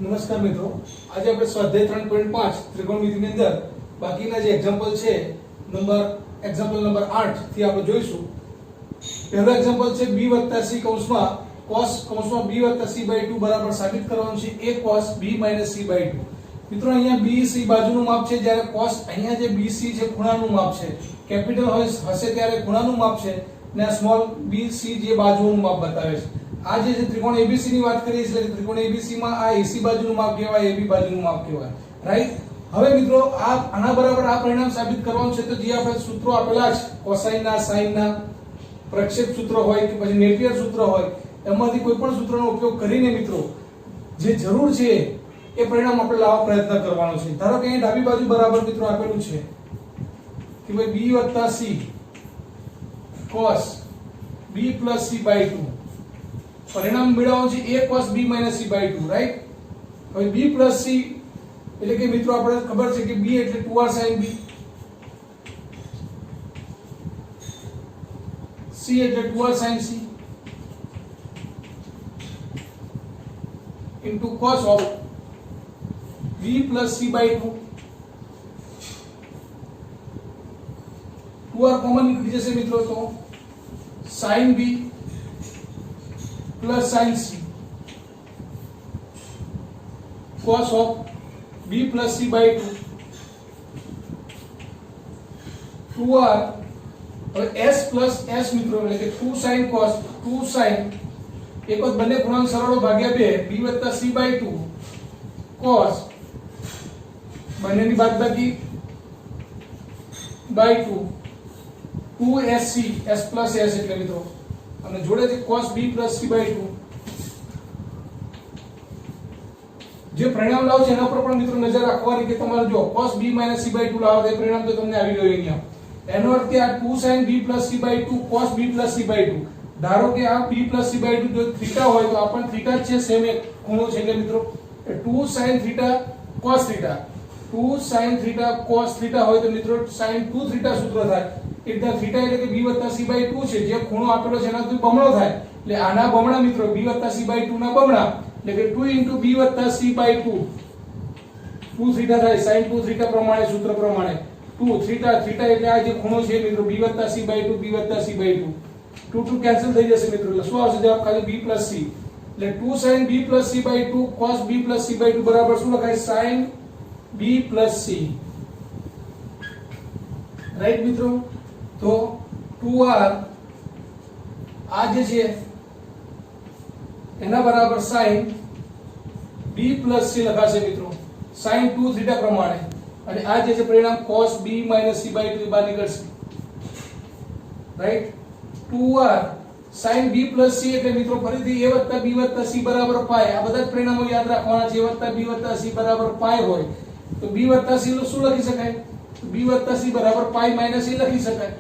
નમસ્કાર મિત્રો, આજે આપણે સ્વાધ્યાય 3.5 ત્રિકોણમિતિની અંદર બાકીના જે એક્ઝામ્પલ છે એક્ઝામ્પલ નંબર 8 થી આપણે જોઈશું. પહેલો એક્ઝામ્પલ છે b c કૌંસમાં cos b c/2 બરાબર સાબિત કરવાનું છે a cos b c/2. મિત્રો અહીંયા BC બાજુનું માપ છે, જ્યારે cos અહીંયા જે BC છે ખૂણાનું માપ છે. કેપિટલ હશે ત્યારે ખૂણાનું માપ છે ને સ્મોલ bc જે બાજુનું માપ બતાવે છે. આ જે ત્રિકોણ ABC ની વાત કરીએ છીએ, એટલે ત્રિકોણ ABC માં આ AC બાજુનું માપ કહેવાય, AB બાજુનું માપ કહેવાય, રાઈટ. હવે મિત્રો આના બરાબર આ પરિણામ સાબિત કરવાનું છે, તો જે આપણે સૂત્રો આપેલા છે કોસાઇન ના, સાઇન ના, પ્રક્ષેપ સૂત્ર હોય કે પછી નેપિયર સૂત્ર હોય, એમાંથી કોઈ પણ સૂત્રનો ઉપયોગ કરીને મિત્રો જે જરૂર છે એ પરિણામ આપણે લાવવા પ્રયત્ન કરવાનો છે. ધારો કે અહીં ડાબી બાજુ બરાબર મિત્રો આપેલું છે કે ભાઈ b c cos b c/2 પરિણામ મેળવવાનું છે a cos b c/2, right. હવે b c એટલે કે મિત્રો આપણે ખબર છે કે b એટલે 2r sin b, c એટલે 2r sin c into cos of b c/2. 2r common નીકળી જશે મિત્રો, તો sin b plus sin c cos of b c/2 2r. હવે s plus s મિત્રો એટલે કે 2 sin cos 2 sin એક વખત બંને ખૂણાનો સરવાળો ભાગ્યા 2 b c/2 cos બંનેની બાદબાકી by 2 2sc s plus s એટલે મિત્રો અને જોડે છે cos b c/2. જે પરિણામ લાવો છે એના પર પણ મિત્રો નજર રાખવાની કે તમારે જો cos b c/2 લાવો તો પરિણામ તો તમને આવી ગયું અહીંયા. એનો અર્થ કે આ 2 sin b c/2 cos b c/2. ધારો કે આ b c/2 જો થીટા હોય તો આ પણ થીટા જ છે, સેમ એક ખૂણો છે, એટલે મિત્રો 2 sin θ cos θ 2 sin θ cos θ હોય તો મિત્રો sin 2 θ સૂત્ર થાય. એટલે થીટા એટલે કે b c/2 છે, જે ખૂણો આપેલો છે એનાથી બમણો થાય, એટલે આના બમણા મિત્રો b c/2 ના બમણા એટલે કે 2 b c/2 2 θ થાય sin 2 θ પ્રમાણે સૂત્ર પ્રમાણે 2 θ એટલે આ જે ખૂણો છે મિત્રો b c/2 2 કેન્સલ થઈ જશે મિત્રો, એટલે શું આવશે જવાબ? ખાલી b c. એટલે 2 sin b c/2 cos b c/2 બરાબર શું લખાય? sin b c, રાઈટ મિત્રો. તો 2r આ જે છે એના બરાબર sin b c લખાશે મિત્રો sin 2 θ પ્રમાણે, અને આ જે છે પરિણામ cos b c/2 બહાર નીકળશે, right. 2r sin b c એટલે મિત્રો ફરીથી a b c બરાબર π. આ બધા જ પરિણામો યાદ રાખવાના છે. a b c બરાબર π હોય તો b c શું લખી શકાય? b c બરાબર π - a લખી શકાય.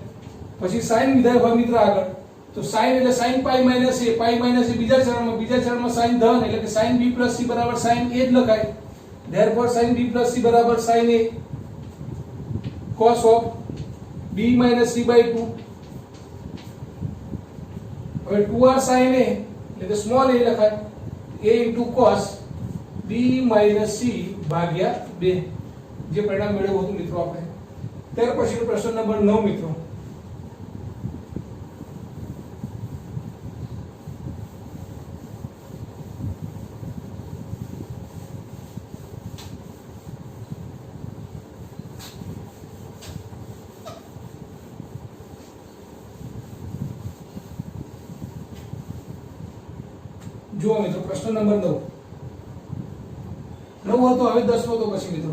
પછી sin વિધાય હોય મિત્ર આગળ, તો sin એટલે sin π - a બીજા ચરણમાં sin ધન એટલે કે sin b c બરાબર sin a જ લખાય. therefore sin b c બરાબર sin a cos of b c/2. હવે 2r sin a એટલે કે સ્મોલ a લખાય a cos b c ભાગ્યા 2, જે પરિણામ મેળવ્યું હતું મિત્રો આપણે. ત્યાર પછીનો પ્રશ્ન નંબર 9 મિત્રો. જુઓ મિત્રો, પ્રશ્ન નંબર 9 હતો, હવે 10 હતો પછી મિત્રો.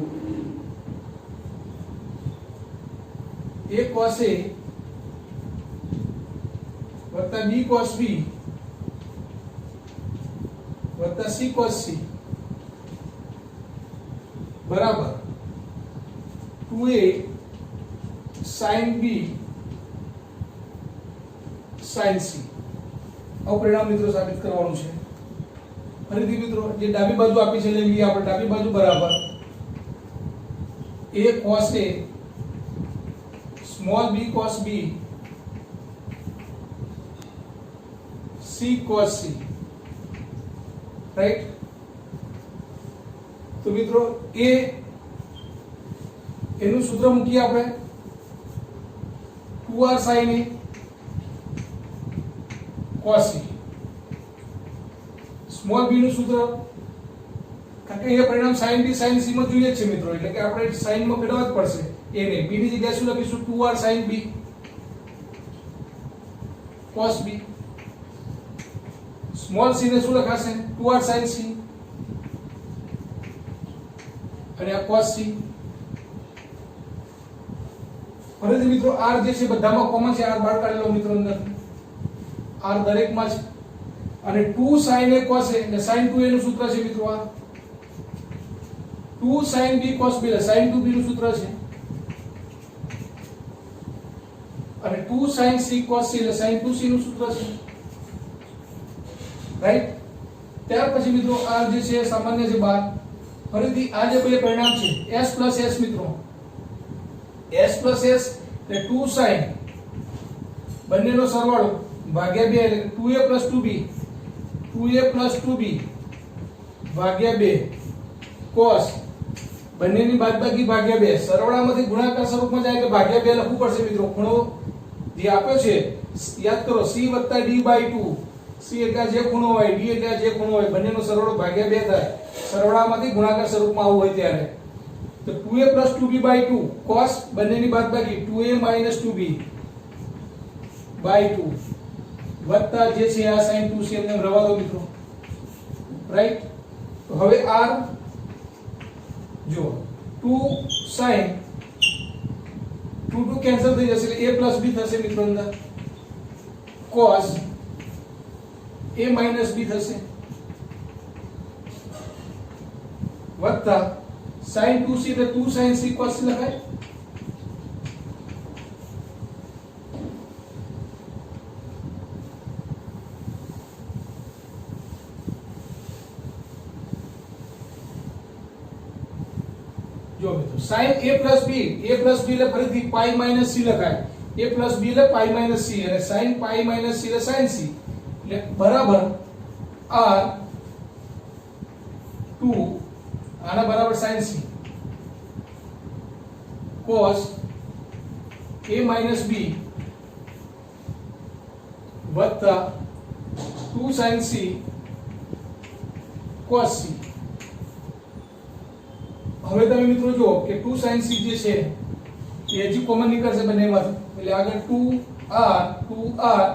a cos a વત્તા b cos b વત્તા c cos c બરાબર 2a sin b sin c. આવું પરિણામ મિત્રો સાબિત કરવાનું છે. ફરીથી મિત્રો જે ડાબી બાજુ આપી છે લઈ લઈએ આપણે. ડાબી બાજુ બરાબર a cos a small b cos b c cos c, right? તો મિત્રો એનું સૂત્ર મૂકીએ આપણે 2r sin a cos c. Small b નું સૂત્ર, કારણ કે અહીંયા પરિણામ sin b sin c માં જોઈએ છે મિત્રો, એટલે કે આપણે sin માં ફેરવવા જ પડશે a ને. b ની જગ્યાએ શું લખીશું? 2r sin b cos b. Small c ને શું લખાશે? 2r sin c અને આ cos c. ફરીથી મિત્રો r જે છે બધામાં કોમન છે, r બહાર કાઢી લો મિત્રો અંદર. r દરેકમાં છે. અને 2 sin a cos a એટલે sin 2a નું સૂત્ર છે મિત્રો આ. 2 sin b cos b એટલે sin 2b નું સૂત્ર છે. અને 2 sin c cos c એટલે sin 2c નું સૂત્ર છે. રાઈટ? ત્યાર પછી મિત્રો આ જે છે સામાન્ય છે બહાર. ફરીથી આ જે બે પરિણામ છે s s મિત્રો, s s એટલે 2 sin બંનેનો સરવાળો ભાગ્યા 2 એટલે 2a 2b 2a 2b ભાગ્યા 2 cos બંનેની બાદબાકી ભાગ્યા 2. સરવાળામાંથી ગુણાકાર સ્વરૂપમાં જાય એટલે ભાગ્યા 2 લખવું પડશે મિત્રો. ખૂણો જે આપ્યો છે યાદ કરો, c d/2. c એટલે જે ખૂણો હોય, d એટલે જે ખૂણો હોય, બંનેનો સરવાળો ભાગ્યા 2 થાય. સરવાળામાંથી ગુણાકાર સ્વરૂપમાં આવવું હોય ત્યારે તો 2a 2b/2 cos બંનેની બાદબાકી 2a 2b/2 વત્તા જે છે આ sin 2c એમને રવા દો મિત્રો. રાઈટ? તો હવે r જો 2 sin 2 કેન્સલ થઈ જશે એટલે a b થશે મિત્રો અંદર, cos a b થશે વત્તા sin 2c એટલે 2 sin c cos c લખાય. જો મિત્રો sin a b એટલે ફરીથી pi c લખાય. a b એટલે pi c અને sin pi c એટલે sin c એટલે બરાબર r 2 આના બરાબર sin c cos a b વત્તા 2 sin c cos c. હવે તમે મિત્રો જુઓ કે 2 sin c જે છે એ હજી કોમન નીકળશે બંનેમાંથી, એટલે આગળ 2r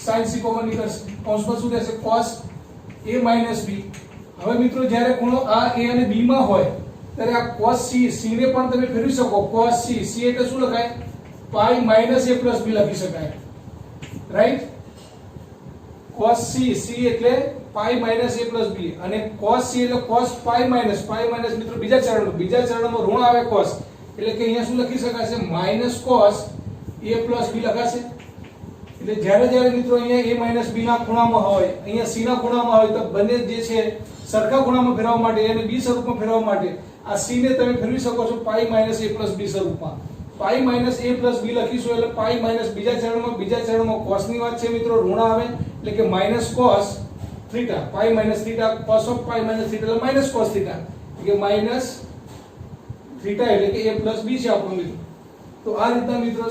sin c કોમન નીકળશે. કૌંસમાં શું રહેશે? cos a b. હવે મિત્રો જ્યારે ખૂણો આ a અને b માં હોય ત્યારે આ cos c ને પણ તમે ફેરવી શકો. cos c એટલે શું લખાય? pi a b લખી શકાય. રાઈટ? cos c એટલે pi a b અને cos c એટલે cos pi મિત્રો બીજા ચરણમાં ઋણ આવે cos, એટલે કે અહીંયા શું લખી શકાશે? -cos a b લખાશે. એટલે જ્યારે મિત્રો અહીંયા a b ના ખૂણામાં હોય, અહીંયા c ના ખૂણામાં હોય તો બંને જે છે સરખા ખૂણામાં ફેરવવા માટે અને b સ્વરૂપમાં ફેરવવા માટે આ c ને તમે ફેરવી શકો છો pi a b સ્વરૂપમાં. pi a b લખીશું એટલે pi બીજા ચરણમાં cos ની વાત છે મિત્રો, ઋણ આવે એટલે કે -cos theta, pi theta cos of pi theta એટલે -cos થીટા, એટલે કે થીટા એટલે કે a b છે આપણું મિત્રો. તો આ રીતના મિત્રો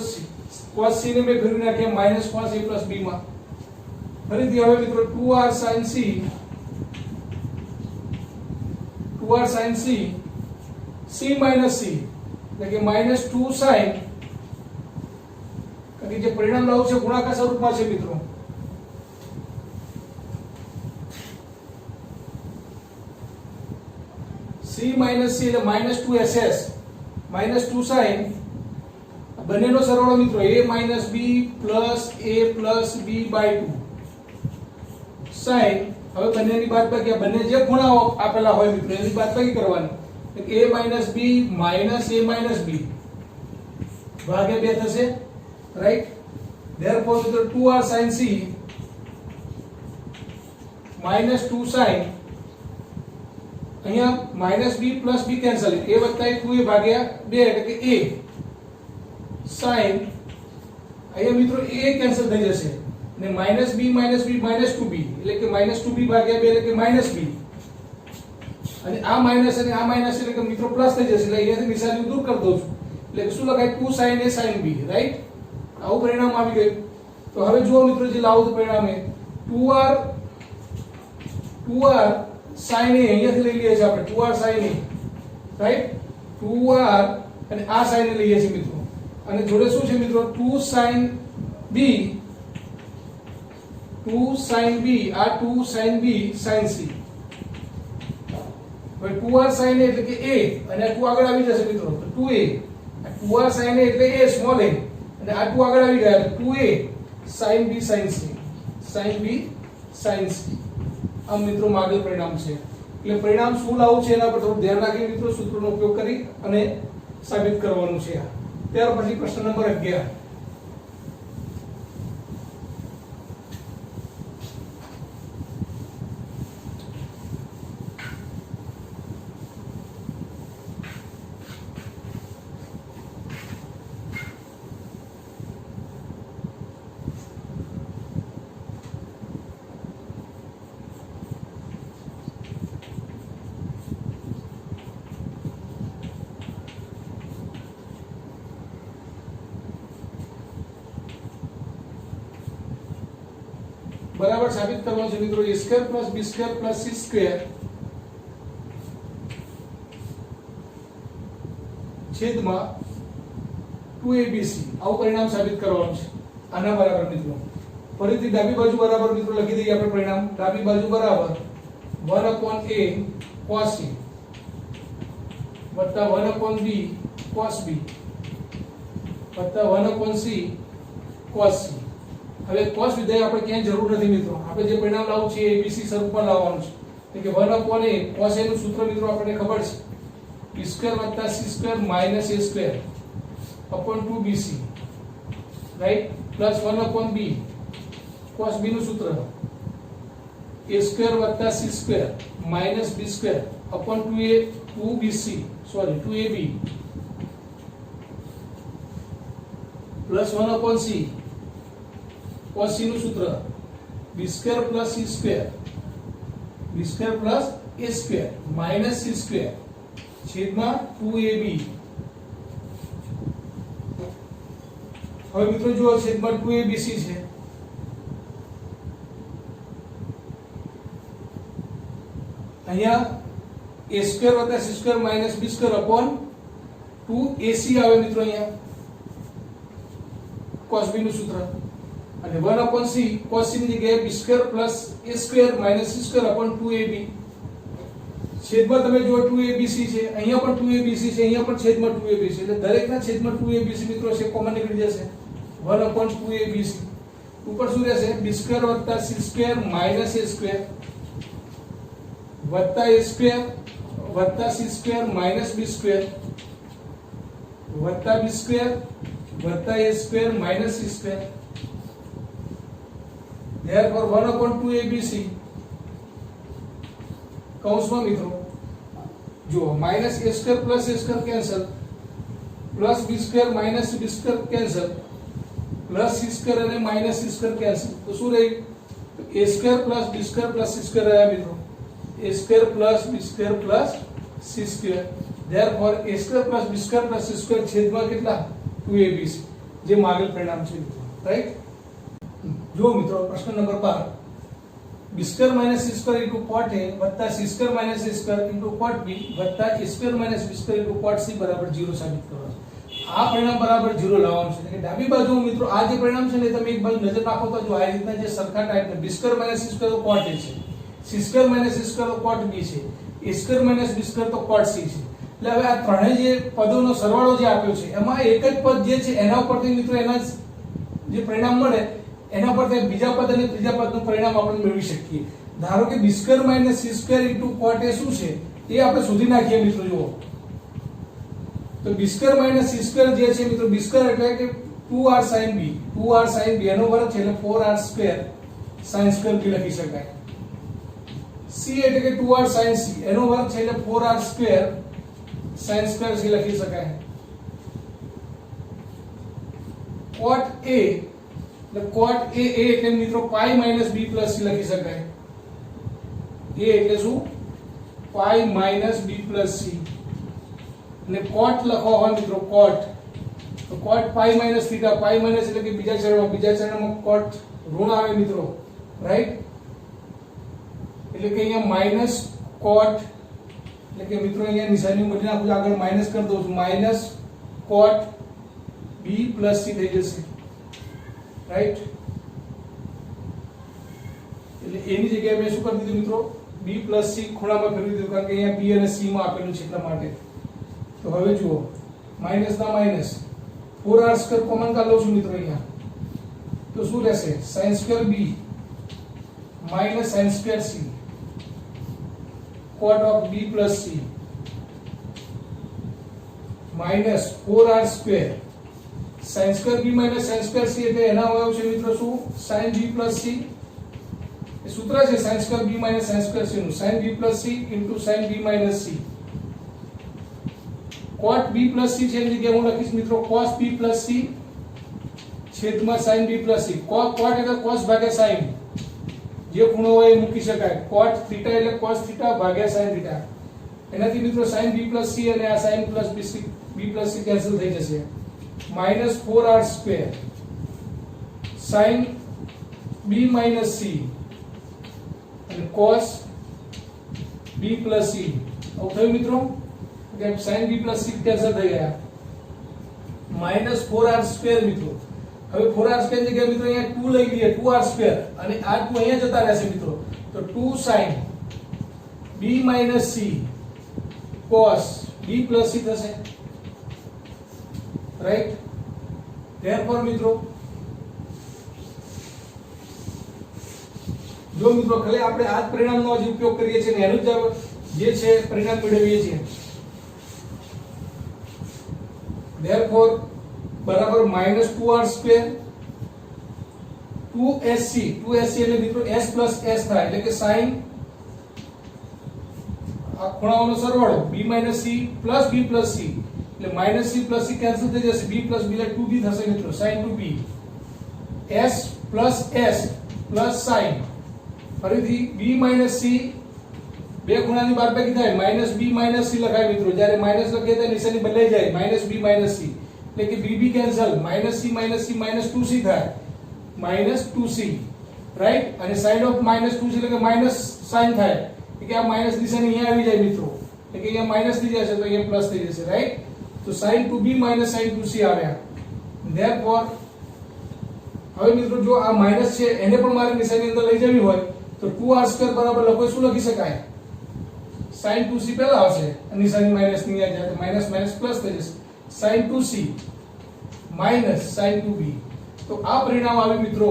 cos c ને મેં ફેરવી નાખ્યા -cos a b માં. ફરીથી હવે મિત્રો 2r sin c c minus c એટલે કે -2 sin, કારણ કે જે પરિણામ લાવું છે ગુણાકાર સ્વરૂપમાં છે મિત્રો. c minus c એટલે -2ss -2 sin બંનેનો સરવાળો મિત્રો a b plus a plus b/2 sin. હવે બંનેની બાદબાકી, આ બંને જે ખૂણાઓ આપેલા હોય મિત્રો એની બાદબાકી કરવાની. a b minus a b ભાગ્યા 2 થશે. રાઈટ? therefore મિત્રો 2r sin c -2 sin, અહીંયા b plus b cancel, a વત્તા 2a ભાગ્યા 2 એટલે કે a sin, અહીંયા મિત્રો a કેન્સલ થઈ જશે ને -b -2b એટલે કે -2b ભાગ્યા 2 એટલે કે -b અને આ માઈનસ અને આ માઈનસ એટલે કે મિત્રો પ્લસ થઈ જશે, એટલે અહીંયાથી નિશાની દૂર કરી દઉં છું, એટલે કે શું લખાય 2 sin a sin b, right? આવું પરિણામ આવી ગયું. તો હવે જુઓ મિત્રો, જે લાવું પરિણામ એ 2r sin a અહીંયાથી લઈ લઈએ છીએ આપણે 2r sin a, right? 2r અને આ sin a લઈએ છીએ મિત્રો, અને જોડે શું છે મિત્રો 2 sin b, આ 2 sin b sin c. હવે 2r sin a એટલે કે a, અને આ 2 આગળ આવી જશે મિત્રો, તો 2a, 2r sin a એટલે a સ્મોલ a, અને આ 2 આગળ આવી ગયા એટલે 2a sin b sin c, sin b sin c. આ મિત્રો માગેલ પરિણામ છે. એટલે પરિણામ શું લાવવું છે એના પર થોડું ધ્યાન રાખી મિત્રો, સૂત્રનો ઉપયોગ કરી અને સાબિત કરવાનું છે. ત્યાર પછી પ્રશ્ન નંબર 11. બરાબર સાબિત કરવાનું છે મિત્રો, a square plus b square plus c square છેદમાં 2abc. આવું પરિણામ સાબિત કરવાનું છે. આના બરાબર મિત્રો ફરીથી ડાબી બાજુ બરાબર મિત્રો લખી દઈએ આપણે પરિણામ. ડાબી બાજુ બરાબર 1/a cos c વત્તા 1/b cos b વત્તા 1/c cos c. હવે cos વિધેય આપણે ક્યાંય જરૂર નથી મિત્રો, આપણે જે પરિણામ લાવવું છે abc સ્વરૂપમાં લાવવાનું છે. એટલે કે 1/a cos a નું સૂત્ર મિત્રો આપણને ખબર છે, b સ્ક્વેર વત્તા c square minus a square upon 2bc, right? Plus 1/b cos b નું સૂત્ર a સ્ક્વેર વત્તા c square minus b square upon 2ab plus 1/c cos c નું સૂત્ર b square plus c square plus a square minus c square છેદમાં 2ab. હવે મિત્રો જો છેદમાં 2abc છે, અહીંયા a સ્ક્વેર વત્તા c square minus b square upon 2ac આવે મિત્રો અહીંયા cos b નું સૂત્ર, અને 1/c cos c ની જગ્યાએ b square plus a square minus c square upon 2ab. છેદમાં તમે જો 2abc છે, અહીંયા પણ 2abc છે, અહીંયા પણ છેદમાં 2abc છે, એટલે દરેકના છેદમાં 2abc મિત્રો છે કોમન નીકળી જશે 1/2abc. ઉપર શું રહેશે b સ્ક્વેર વત્તા c square minus a square વત્તા a સ્ક્વેર વત્તા c square minus b square વત્તા b સ્ક્વેર વત્તા a square minus c square. therefore 1/2abc કૌંસમાં મિત્રો જો minus a square plus a square cancel, plus b square minus b square cancel, plus c square અને minus c square cancel, તો શું રહી a square plus b square plus c square રહ્યા મિત્રો, a square plus b square plus c square. therefore a square plus b square plus c square છેદમાં કેટલા 2abc, જે માગેલ પરિણામ છે મિત્રો, રાઈટ? જો મિત્રો પ્રશ્ન number 12, b square minus c square into cot a વત્તા c square minus a square into cot b વત્તા a square minus b square into cot c બરાબર 0 સાબિત કરવાનું છે. આ પરિણામ બરાબર 0 લાવવાનું છે. એટલે ડાબી બાજુ મિત્રો આ જે પરિણામ છે ને તમે એક બાજુ નજર નાખો તો જો આ રીતના જે સરખા ટાઈપના b square minus c square તો cot a છે, c square minus c square તો cot b છે, a square minus b square તો cot c છે. એટલે હવે આ ત્રણેય જે પદોનો સરવાળો જે આપ્યો છે એમાં એક જ પદ જે છે એના ઉપરથી મિત્રો એના જે પરિણામ મળે એના પરથી બીજા પદ અને ત્રીજા પદનું પરિણામ આપણે મેળવી શકીએ. ધારો કે b square minus c square into cot a શું છે એ આપણે શોધી નાખીએ મિત્રો. જુઓ તો b square minus c square જે છે મિત્રો, b સ્ક્વેર એટલે કે 2r sin b, 2r sin b એનો વર્ગ છે એટલે 4r square sin square b લખી શકાય. c એટલે કે 2r sin c એનો વર્ગ છે એટલે 4r square sin square c લખી શકાય. cot a એટલે cot a એટલે મિત્રો pi minus b plus c લખી શકાય. a એટલે શું pi minus B plus C, અને કોટ લખવા હોય મિત્રો કોટ, તો cot pi minus theta, pi minus એટલે કે બીજા ચરણમાં કોટ ઋણ આવે મિત્રો, રાઈટ? એટલે કે અહીંયા માઇનસ કોટ, એટલે કે મિત્રો અહીંયા નિશાની બદલી નાખું, આગળ માઇનસ કરી દઉં છું, માઇનસ કોટ બી પ્લસ સી થઈ જશે, રાઈટ? એટલે એની જગ્યાએ મેં શું કરી દીધું મિત્રો, બી પ્લસ સી ખૂણામાં ફેરવી દીધું, કારણ કે અહીંયા બી અને સી માં આપેલું છે એટલા માટે. તો હવે જુઓ, માઇનસ ના માઇનસ, 4r² કોમન કાઢ લઉં છું મિત્રો અહીંયા, તો શું રહેશે? sin² b minus sin² c cot of b plus c minus 4r² sin² b minus sin² c એટલે એના અવયવ છે મિત્રો શું? sin b plus c. એ સૂત્ર છે sin² b minus sin² c નું, sin b plus c into sin b minus c. cot b plus c છે એની જગ્યાએ હું લખીશ મિત્રો cos b plus c છેદમાં sin b plus c. cot એટલે cos ભાગ્યા sin, જે ખૂણો હોય એ મૂકી શકાય. cot થીટા એટલે cos થીટા ભાગ્યા sin થીટા. એનાથી મિત્રો sin b plus c અને આ sin plus b plus c cancel થઈ જશે. minus 4r² sin b minus c અને cos b plus c. આવું થયું મિત્રો કે sin b plus c cancel થઈ ગયા. minus 4r² મિત્રો. હવે 4r² ની જગ્યાએ મિત્રો અહીંયા 2 લઈ લઈએ, 2r² અને આ 2 અહીંયા જતા રહેશે મિત્રો, તો 2 sin b minus c cos b plus c થશે, રાઈટ? therefore મિત્રો જો મિત્રો ખાલી આપણે આ જ પરિણામનો જ ઉપયોગ કરીએ છીએ ને એનું જ જે છે પરિણામ મેળવીએ છીએ. therefore બરાબર minus 2r² 2sc એટલે મિત્રો s plus s થાય, એટલે કે sin આ ખૂણાઓનો સરવાળો b minus c plus b plus c, એટલે minus c plus c cancel થઈ જશે, b plus b એટલે 2b થશે મિત્રો, sin 2b s plus s plus sin ફરીથી b minus c, બે ખૂણાની બાદબાકી થાય, minus b minus c લખાય મિત્રો. જ્યારે માઈનસ લખીએ તો નિશાની બદલાઈ જાય, minus b minus c એટલે કે bb cancel, minus c minus c minus 2c થાય, minus 2c, રાઈટ? અને sin of minus 2c એટલે કે minus sin થાય, એટલે કે આ માઈનસ નિશાની અહીંયા આવી જાય મિત્રો, એટલે કે અહીંયા માઈનસ થઈ જશે તો અહીંયા પ્લસ થઈ જશે, રાઈટ? તો sin 2b minus sin 2c આવ્યા. therefore હવે મિત્રો જો આ માઈનસ છે એને પણ મારે નિશાની અંદર લઈ જવી હોય તો 2r² બરાબર લખો શું લખી શકાય? sin 2c પહેલા આવશે, નિશાની માઈનસ ની આ જાય તો માઈનસ માઈનસ પ્લસ થઈ જશે, sin 2c minus sin 2b. તો આ પરિણામ આવ્યું મિત્રો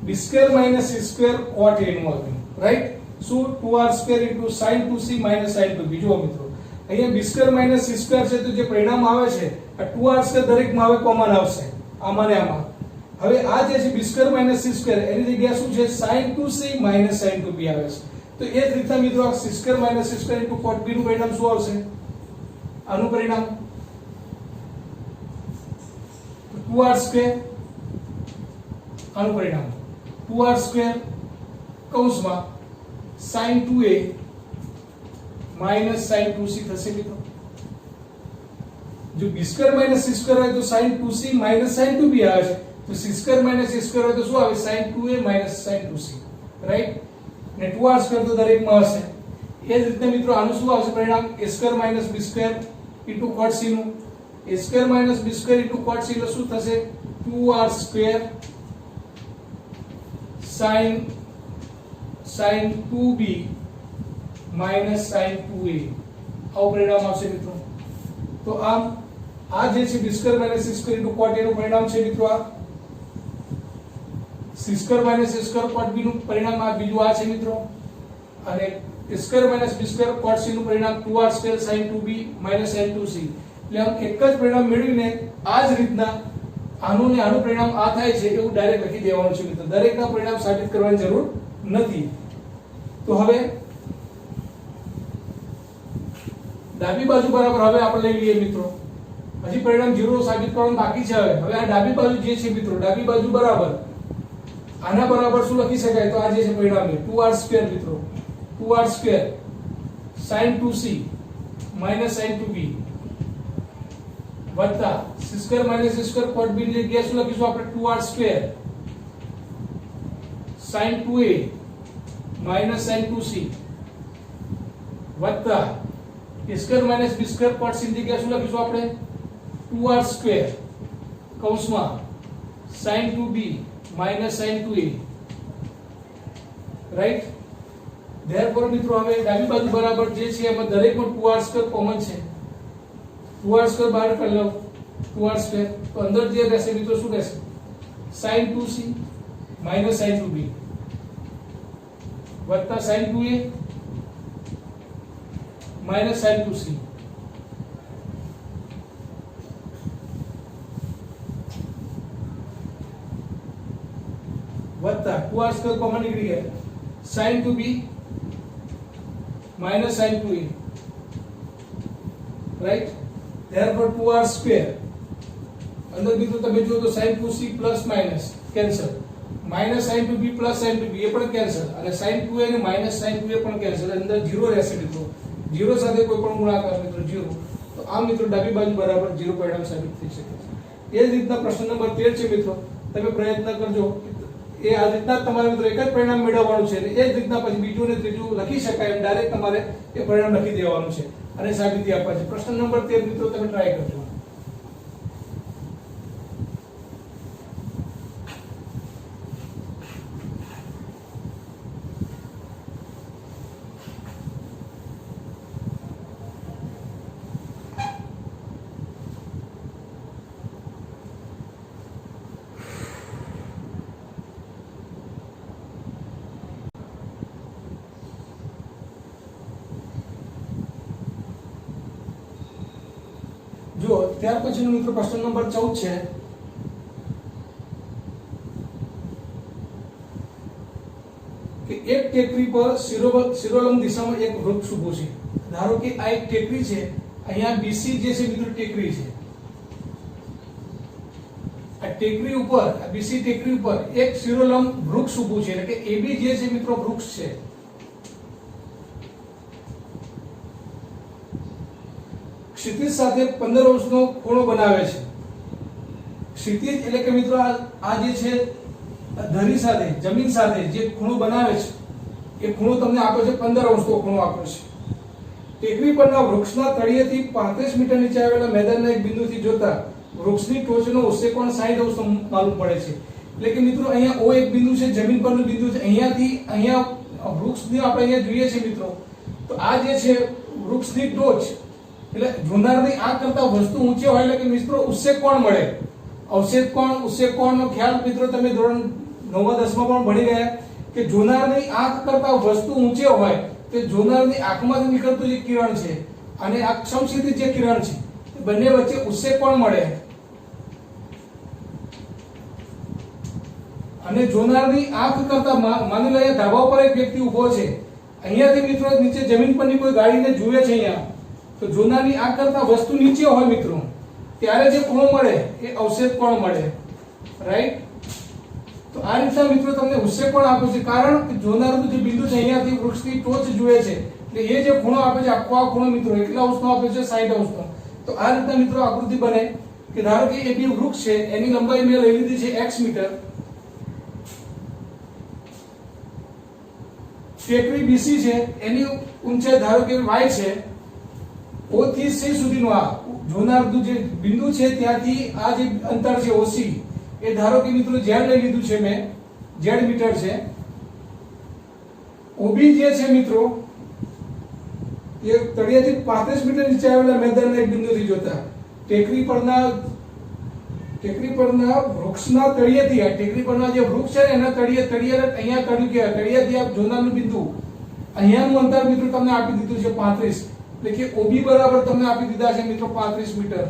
b² minus c² cot a નું આવ્યું, રાઈટ? શું? 2r² into sin 2c minus sin 2b. જુઓ મિત્રો અહીંયા b² minus c² છે તો જે પરિણામ આવે છે આ 2r² દરેકમાં હવે કોમન આવશે, આમાં ને આમાં. હવે આ જે છે b² minus c² એની જગ્યાએ શું છે? sin 2c minus sin 2b આવે છે. તો એ જ રીતે મિત્રો આ c² minus c² into cot b નું પરિણામ શું આવશે? આનું પરિણામ 2r², આનું પરિણામ 2r² કૌંસમાં sin 2a minus sin 2c થશે મિત્રો. જો b² minus c² હોય તો sin 2c minus sin 2b આવે છે, તો c² minus c² હોય તો શું આવે? sin 2a minus sin 2c, right? ને 2r² તો દરેકમાં હશે. એ જ રીતે મિત્રો આનું શું આવશે પરિણામ? a² minus b² into cot c નું, a² minus b² into cot c એટલે શું થશે? 2r² sin 2b minus sin 2a આવું પરિણામ આવશે મિત્રો. તો આમ આ જે છે b² minus c² into cot a નું પરિણામ છે મિત્રો, આ c² minus a² cot b નું પરિણામ આ બીજું આ છે મિત્રો, અને a² minus b² cot c નું પરિણામ 2r² sin 2b minus sin 2c. એટલે આમ એક જ પરિણામ મેળવીને આ જ રીતના આનું ને આનું પરિણામ આ થાય છે એવું ડાયરેક્ટ લખી દેવાનું છે મિત્રો, દરેકના પરિણામ સાબિત કરવાની જરૂર નથી. તો હવે ડાબી બાજુ બરાબર હવે આપણે લઈ લઈએ મિત્રો, હજી પરિણામ 0 સાબિત કરવાનું બાકી છે. હવે આ ડાબી બાજુ જે છે મિત્રો, ડાબી બાજુ બરાબર આના બરાબર શું લખી શકાય? તો આ જે છે પરિણામ 2r² મિત્રો, 2r square sin 2c minus sin 2b વત્તા c square minus c square cot b ની જગ્યાએ શું લખીશું આપણે 2r square sin 2a minus sin 2c વત્તા a square minus b square cot c ની જગ્યાએ શું લખીશું આપણે 2r સ્ક્વેર કૌંસમાં sin 2b minus sin 2a right therefore મિત્રો હવે ડાબી બાજુ બરાબર જે છે એમાં દરેકમાં 2r સ્ક્વેર કોમન છે 2r સ્ક્વેર બહાર કાઢી લો 2r સ્ક્વેર તો અંદર જે રહેશે મિત્રો શું રહેશે sin 2c minus sin 2b વત્તા sin 2a minus sin 2c વત્તા 2r સ્ક્વેર કોમન નીકળી ગયા sin 2b minus sin 2a right therefore 2r square અંદર મિત્રો તમે જો તો sin 2c plus minus cancel minus sin 2b plus sin 2b એ પણ cancel અને sin 2a અને minus sin 2a પણ cancel અંદર 0 રહેશે મિત્રો 0 સાથે કોઈ પણ ગુણાકાર મિત્રો 0 તો આ મિત્રો ડાબી બાજુ બરાબર 0 પરિણામ સાબિત થઈ શકે છે એ જ રીતના પ્રશ્ન નંબર 13 છે મિત્રો તમે પ્રયત્ન કરજો એ આ રીતના તમારે મિત્રો એક જ પરિણામ મેળવવાનું છે અને એ જ રીતના પછી બીજું ને ત્રીજું લખી શકાય એમ ડાયરેક્ટ તમારે એ પરિણામ લખી દેવાનું છે અને સાબિતી આપવા છે પ્રશ્ન નંબર 13 મિત્રો તમે ટ્રાય કરજો જો ત્યાર પછીનો મિત્રો પ્રશ્ન નંબર 14 છે કે એક ટેકરી પર શિરોલંબ દિશામાં એક વૃક્ષ ઊભું છે ધારો કે આ એક ટેકરી છે અહીંયા બીસી જે છે મિત્રો ટેકરી છે આ ટેકરી ઉપર આ બીસી ટેકરી ઉપર એક શિરોલંબ વૃક્ષ ઊભું છે એટલે કે એબી જે છે મિત્રો વૃક્ષ છે ક્ષિતિજ સાથે 15 અંશનો ખૂણો બનાવે છે ક્ષિતિજ એટલે કે મિત્રો આ જે છે ધરી સાથે જમીન સાથે જે ખૂણો બનાવે છે એ ખૂણો તમને આપે છે 15 અંશનો ખૂણો આપ્યો છે ટેકરી પરના વૃક્ષના તળિયેથી 35 મીટર નીચે આવેલા મેદાનના એક બિંદુથી જોતા વૃક્ષની ટોચનો ઉચ્ચેક કોણ 60 અંશ માલુમ પડે છે એટલે કે મિત્રો અહીંયા O એક બિંદુ છે જમીન પરનું બિંદુ છે અહીંયાથી અહીંયા વૃક્ષની આપણે અહીંયા જોઈએ છે મિત્રો તો આ જે છે વૃક્ષની ટોચ એટલે જોનારની આંખ કરતા વસ્તુ ઊંચી હોય એટલે કે મિત્રો ઉચ્ચેક કોણ મળે ઉચ્ચેક કોણનો ખ્યાલ મિત્રો તમે ધોરણ 9 10 માં પણ ભણી ગયા કે જોનારની આંખ કરતા વસ્તુ ઊંચી હોય તે જોનારની આંખમાંથી નીકળતું જે કિરણ છે અને આ સમક્ષિતિજ જે કિરણ છે બંને વચ્ચે ઉચ્ચેક કોણ મળે અને જોનારની આંખ કરતા માની લો અહીંયા ધાબા ઉપર એક વ્યક્તિ ઊભો છે અહીંયાથી મિત્રો નીચે જમીન પરની કોઈ ગાડીને જુએ છે અહીંયા તો જોનારની આંખ કરતા વસ્તુ નીચે હોય મિત્રો ત્યારે જે કોણ મળે એ અવક્ષેપ કોણ મળે રાઈટ તો આ રીતના મિત્રો તમને ઉચ્ચેક કોણ આપે છે કારણ કે જોનારનું જે બિંદુ છે અહીંયાથી વૃક્ષની ટોચ જુએ છે એટલે એ જે ખૂણો આપે છે આખો આ ખૂણો મિત્રો કેટલા અંશનો આપે છે 60 અંશનો તો આ રીતના મિત્રો આકૃતિ બને કે ધારો કે એ બે વૃક્ષ છે એની લંબાઈ મેં લઈ લીધી છે x મીટર ટેકરી બીસી છે એની ઊંચાઈ ધારો કે y છે O થી C સુધીનું આ જોનારનું જે બિંદુ છે ત્યાંથી આ જે અંતર છે OC એ ધારો કે મિત્રો z લઈ લીધું છે મેં z મીટર છે OB જે છે મિત્રો એ તળિયેથી 35 મીટર નીચે આવેલા મેદાનના એક બિંદુથી જોતા ટેકરી પરના વૃક્ષના તળિયેથી આ ટેકરી પરના જે વૃક્ષ છે એના તળિયે અહીંયા તળિયું કે તળિયેથી આ જોનારનું બિંદુ અહીંયાનું અંતર મિત્રો તમને આપી દીધું છે 35 એટલે કે OB બરાબર તમને આપી દીધા છે મિત્રો 35 મીટર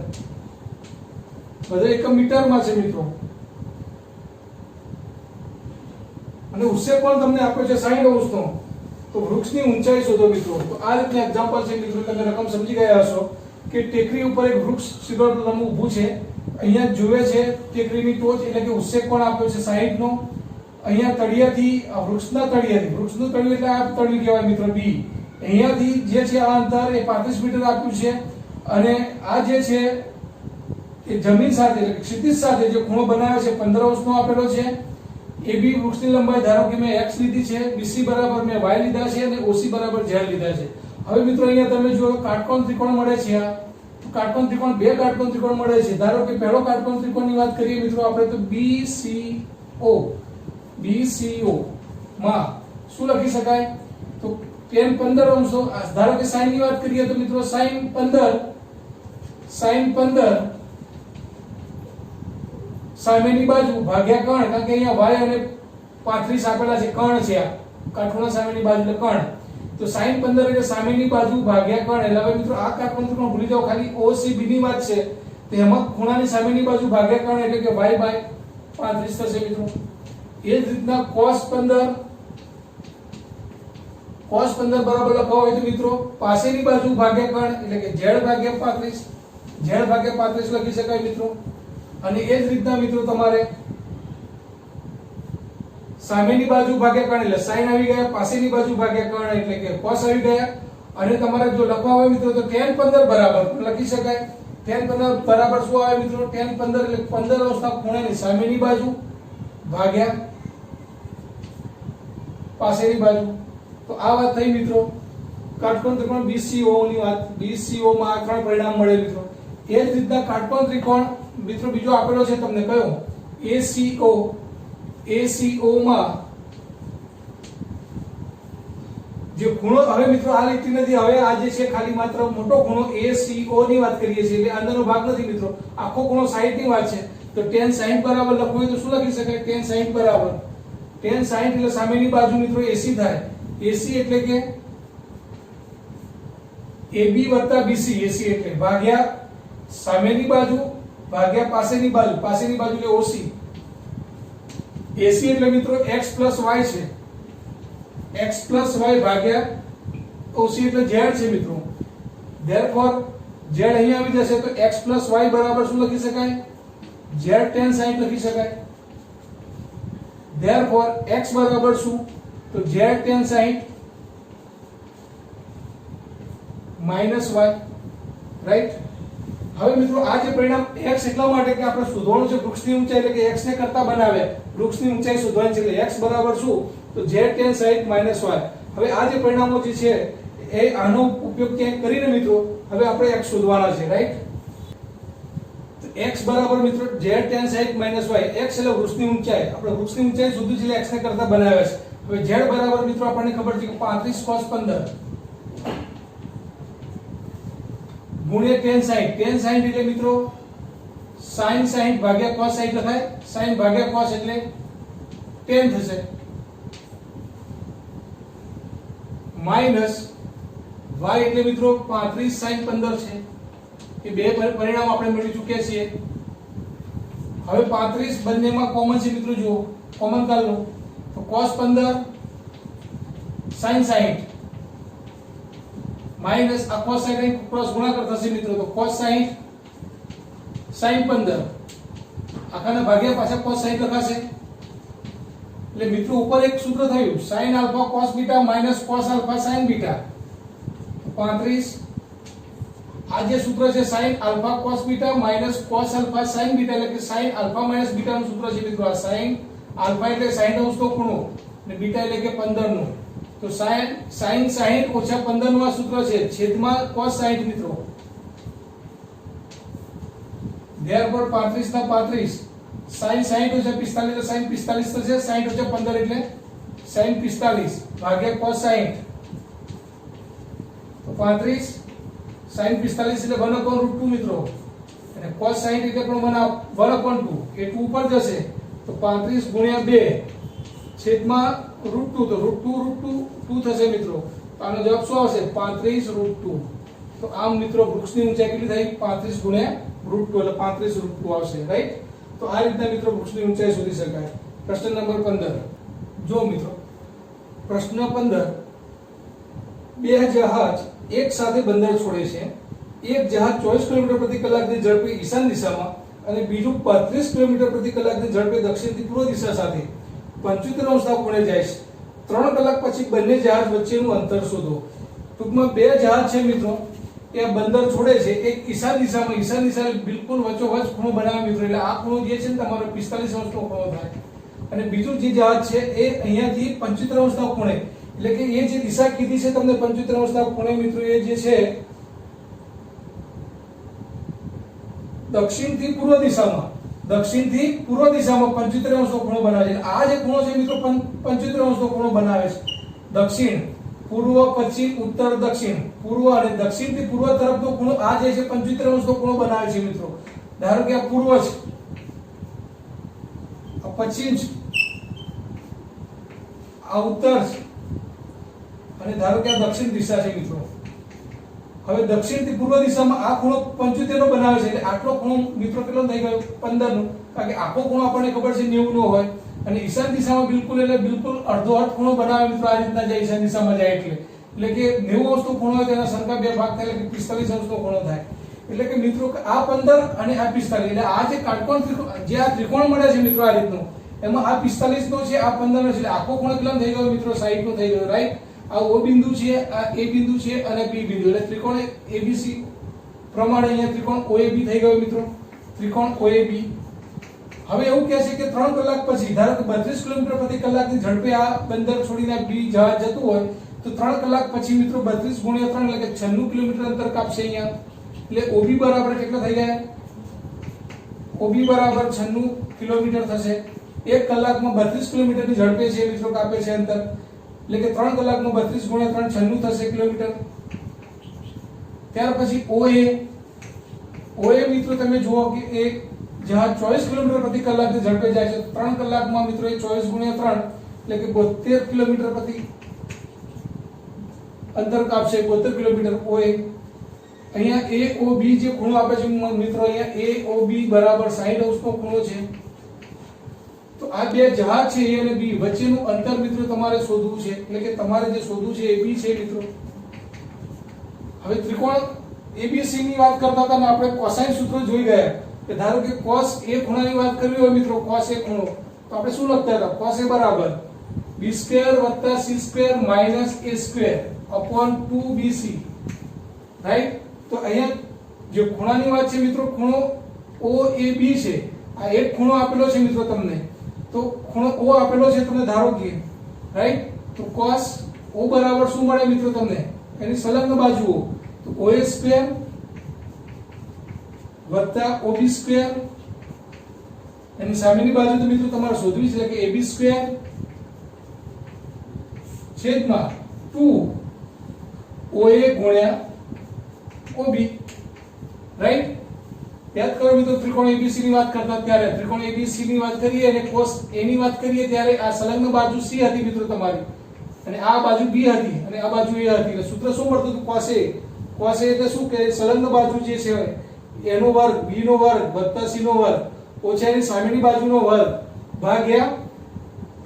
બધા એકમ મીટરમાં છે મિત્રો અને ઉચ્ચેક પણ તમને આપ્યો છે 60 અંશનો તો વૃક્ષની ઊંચાઈ શોધો મિત્રો તો આ રીતના એક્ઝામ્પલ છે મિત્રો તમે રકમ સમજી ગયા હશો કે ટેકરી ઉપર એક વૃક્ષ શિરોલંબ ઊભું છે અહીંયા જુએ છે ટેકરીની ટોચ એટલે કે ઉચ્ચેક પણ આપ્યો છે 60 નો અહીંયા તળિયાથી વૃક્ષના તળિયાથી, વૃક્ષનું તળિયું એટલે આ તળિયું કહેવાય મિત્રો બી, અહીંયાથી જે છે આ અંતર એ 35 મીટર આપ્યું છે અને આ જે છે એ જમીન સાથે એટલે ક્ષિતિજ સાથે જે ખૂણો બનાવ્યો છે 15 નો આપેલો છે. AB વૃક્ષની લંબાઈ ધારો કે મેં x લીધી છે, BC બરાબર મેં y લીધા છે અને OC બરાબર z લીધા છે. હવે મિત્રો અહીંયા તમે જુઓ કાટકોણ ત્રિકોણ મળે છે. આ કાટકોણ ત્રિકોણ, બે કાટકોણ ત્રિકોણ મળે છે. ધારો કે પહેલો કાટકોણ ત્રિકોણની વાત કરીએ મિત્રો આપણે તો BCO માં શું લખી શકાય તો tan 15 અંશો. ધારો કે sin ની વાત કરીએ તો મિત્રો sin 15 સામેની બાજુ ભાગ્યા કર્ણ, કારણ કે અહીંયા y અને 35 આપેલા છે, કર્ણ છે આ કાટખૂણા સામેની બાજુ એટલે કર્ણ, તો sin 15 એટલે સામેની બાજુ ભાગ્યા કર્ણ. એટલે હવે મિત્રો આ કાટકોણ ત્રિકોણ ભૂલી જાઓ, ખાલી OCB ની વાત છે તો એમાં ખૂણાની સામેની બાજુ ભાગ્યા કર્ણ એટલે કે y બાય 35 થશે મિત્રો. એ જ રીતના cos 15 બરાબર લખવા હોય તો મિત્રો પાસેની બાજુ ભાગ્યા કર્ણ એટલે કે z ભાગ્યા 35 લખી શકાય મિત્રો. અને એ જ રીતના મિત્રો તમારે સામેની બાજુ ભાગ્યા કર્ણ એટલે sin આવી ગયા, પાસેની બાજુ ભાગ્યા કર્ણ એટલે કે cos આવી ગયા. અને તમારે જો લખવા હોય મિત્રો તો tan 15 બરાબર લખી શકાય. tan 15 બરાબર શું આવે મિત્રો? tan 15 એટલે 15 અંશના ખૂણાની સામેની બાજુ ભાગ્યા પાસેની બાજુ. તો આ વાત થઈ મિત્રો કાટકોણ ત્રિકોણ BCO ની વાત. BCO માં આ ત્રણ પરિણામ મળે મિત્રો. એ જ રીતના કાટકોણ ત્રિકોણ મિત્રો બીજો આપેલો છે તમને કયો ACO માં જે ખૂણો, હવે મિત્રો આ લીટી નથી, હવે આ જે છે ખાલી માત્ર મોટો ખૂણો ACO ની વાત કરીએ છીએ એટલે અંદરનો ભાગ નથી મિત્રો, આખો ખૂણો 60 ની વાત છે. તો tan 60 બરાબર લખવું હોય તો શું લખી શકાય? tan 60 બરાબર tan 60 એટલે સામેની બાજુ મિત્રો AC થાય. AC એટલે કે AB વત્તા BC, AC એટલે ભાગ્યા સામેની બાજુ ભાગ્યા પાસેની બાજુ, પાસેની બાજુ એટલે OC. AC એટલે મિત્રો x plus y છે, x plus y ભાગ્યા OC એટલે z છે મિત્રો. therefore z અહીં આવી જશે તો x plus y બરાબર શું લખી શકાય? z tan 60 લખી શકાય. therefore x બરાબર શું? તો z tan 60 minus y, right. હવે મિત્રો આ જે પરિણામ x એટલા માટે કે આપણે શોધવાનું છે વૃક્ષની ઊંચાઈ એટલે કે x ને કરતા બનાવે વૃક્ષની ઊંચાઈ શોધવાની છે એટલે x બરાબર શું? તો z tan 60 minus y. હવે આ જે પરિણામો જે છે એ આનો ઉપયોગ ક્યાંક કરીને મિત્રો હવે આપણે x શોધવાના છે, રાઈટ. તો x બરાબર મિત્રો z tan 60 minus y. x એટલે વૃક્ષની ઊંચાઈ, આપણે વૃક્ષની ઊંચાઈ શોધવી છે એટલે x ને કરતા બનાવે છે. હવે z બરાબર મિત્રો આપણને ખબર છે કે 35 cos 15 ગુણ્યા tan 60. tan 60 એટલે મિત્રો sin 60 ભાગ્યા cos 60 લખાય. sin ભાગ્યા cos એટલે tan થશે માઈનસ y એટલે મિત્રો 35 sin 15 છે. એ બે પરિણામ આપણે મેળવી ચૂક્યા છીએ. હવે 35 બંનેમાં કોમન છે મિત્રો, જુઓ કોમન કાઢ લો તો cos 15 sin 60 માઈનસ આ cos 60 ક્રોસ ગુણાકાર થશે મિત્રો, તો cos 60 sin 15 આખાના ભાગ્યા પાછા cos 60 લખાશે. એટલે મિત્રો ઉપર એક સૂત્ર થયું sin alpha cos beta minus cos alpha sin beta. 35 આ જે સૂત્ર છે sin alpha cos beta minus cos alpha sin beta એટલે કે sin આલ્ફા માઈનસ બીટા નું સૂત્ર છે મિત્રો. આ sin આલ્ફા એટલે 60 અંશ નો ખૂણો અને બીટા એટલે કે 15 નું. તો sin 60 ઓછા 15 નું આ સૂત્ર છે છેદમાં cos 60 મિત્રો. therefore 35 ના 35 sin 60 ઓછા 45 તો sin 45 થશે. 60 ઓછા 15 એટલે sin 45 ભાગ્યા cos 60. તો 35 sin 45 એટલે 1/√2 મિત્રો અને cos 60 એટલે પણ 1/2 એ 2 પર જશે તો 35 ગુણ્યા 2 છેદમાં √2 તો √2 થશે મિત્રો. તો આનો જવાબ શું આવશે? 35 √2. તો આમ મિત્રો વૃક્ષની ઊંચાઈ કેટલી થઈ? 35 ગુણ્યા √2 એટલે 35 √2 આવશે, રાઈટ. તો આ રીતના મિત્રો વૃક્ષની ઊંચાઈ શોધી શકાય. પ્રશ્ન નંબર 15 જો મિત્રો પ્રશ્ન 15 બે જહાજ એક સાથે બંદર છોડે છે. એક જહાજ 24 કિલોમીટર પ્રતિ કલાકની ઝડપે ઈશાન દિશામાં અને બીજું 35 કિલોમીટર પ્રતિ કલાકની ઝડપે દક્ષિણથી પૂર્વ દિશા સાથે 75 અંશના ખૂણે જાય છે. 3 કલાક પછી બંને જહાજ વચ્ચેનું અંતર શોધો. ટૂંકમાં બે જહાજ છે મિત્રો, એ બંદર છોડે છે, એક ઈશાન દિશામાં બિલકુલ વચ્ચોવચ ખૂણો બનાવે મિત્રો, એટલે આ ખૂણો જે છે ને તમારો 45 અંશનો ખૂણો થાય. અને બીજું જે જહાજ છે એ અહીંયાથી 75 અંશના ખૂણે, એટલે કે એ જે દિશા કીધી છે તમને 75 અંશના ખૂણે મિત્રો, એ જે છે દક્ષિણથી પૂર્વ દિશામાં 75 અંશનો ખૂણો બનાવે છે. આ જે ખૂણો છે મિત્રો 75 અંશનો ખૂણો બનાવે છે. દક્ષિણ, પૂર્વ, પશ્ચિમ, ઉત્તર, દક્ષિણ, પૂર્વ અને દક્ષિણથી પૂર્વ તરફનો ખૂણો આ જે છે 75 અંશનો ખૂણો બનાવે છે મિત્રો. ધારો કે આ પૂર્વ છે, આ પશ્ચિમ છે, આ ઉત્તર છે, અને ધારો કે આ દક્ષિણ દિશા છે મિત્રો. હવે દક્ષિણથી પૂર્વ દિશામાં આ ખૂણો 75 નો બનાવે છે, એટલે આટલો ખૂણો મિત્રો કેટલો થઈ ગયો 15 નો, કારણ કે આખો ખૂણો આપણને ખબર છે 90 નો હોય. અને ઈશાન દિશામાં બિલકુલ અડધો અર્ધ ખૂણો બનાવે મિત્રો, આ રીતના જાય ઈશાન દિશામાં જાય એટલે કે 90 અંશનો ખૂણો હોય તેના સરખા બે ભાગ થાય એટલે કે 45 અંશનો ખૂણો થાય. એટલે કે મિત્રો આ 15 અને આ 45, એટલે આ જે કાટકોણ જે આ ત્રિકોણ મળે છે મિત્રો આ રીતનો, એમાં આ 45 નો છે, આ 15 નો છે, એટલે આખો ખૂણો કેટલો થઈ ગયો મિત્રો 60 નો થઈ ગયો, રાઈટ. આ O બિંદુ છે, આ A બિંદુ છે અને B બિંદુ, એટલે ત્રિકોણ ABC પ્રમાણે અહીંયા ત્રિકોણ OAB થઈ ગયો મિત્રો, ત્રિકોણ OAB. હવે એવું કહે છે કે 3 કલાક પછી, ધારો કે 32 કિલોમીટર પ્રતિ કલાકની ઝડપે આ બંદર છોડીને બી જહાજ જતું હોય, તો 3 કલાક પછી મિત્રો 32 ગુણ્યા 3 એટલે કે 96 કિલોમીટર અંતર કાપશે અહીંયા. એટલે OB બરાબર કેટલો થઈ જાય? OB બરાબર 96 કિલોમીટર થશે. 1 કલાકમાં 32 કિલોમીટરની ઝડપે છે મિત્રો કાપે છે અંતર, એટલે કે 3 કલાકમાં 32 ગુણ્યા 3 96 થશે કિલોમીટર. ત્યાર પછી OA મિત્રો તમે જુઓ કે એ જહાજ 24 કિલોમીટર પ્રતિ કલાકની ઝડપે જાય છે. 3 કલાકમાં મિત્રો એ 24 ગુણ્યા 3 એટલે કે 72 કિલોમીટર પ્રતિ અંતર કાપશે, 72 કિલોમીટર OA. અહીંયા AOB જે ખૂણો આપે છે મિત્રો, અહીંયા AOB બરાબર 60 અંશનો ખૂણો છે. તો આ બે જહાજ છે A અને B વચ્ચેનું અંતર મિત્રો તમારે શોધવું છે, એટલે કે તમારે જે શોધવું છે AB છે મિત્રો. હવે ત્રિકોણ ABC ની વાત કરતા હતા ને આપણે કોસાઇન સૂત્ર જોઈ ગયા કે ધારો કે cos A ખૂણાની વાત કરવી હોય મિત્રો, cos A ખૂણો, તો આપણે શું લખતા હતા? cos A બરાબર B² + C² - A²/2BC, રાઈટ. તો અહીંયા જે ખૂણાની વાત છે મિત્રો, ખૂણો OAB છે, આ એક ખૂણો આપેલો છે મિત્રો તમને, તો ખૂણો O આપેલો છે તમને ધારો કે, રાઈટ. તો cos O બરાબર શું મળે મિત્રો તમને? એની સંલગ્ન બાજુઓ, તો OA² + OB², એની સામેની બાજુ તો મિત્રો તમારે શોધવી છે, એટલે કે AB² છેદમાં 2 OA ગુણ્યા OB, રાઈટ. યાદ કરો મિત્રો, ત્રિકોણ ABC ની વાત કરતા ત્યારે ત્રિકોણ ABC ની વાત કરીએ અને cos A ની વાત કરીએ ત્યારે આ સંલગ્ન બાજુ C હતી મિત્રો તમારી, અને આ બાજુ B હતી અને આ બાજુ A હતી. એટલે સૂત્ર શું મળતું હતું? cos A એટલે શું કે સંલગ્ન બાજુ જે છે A નો વર્ગ, B નો વર્ગ વત્તા C નો વર્ગ ઓછા એની સામેની બાજુનો વર્ગ ભાગ્યા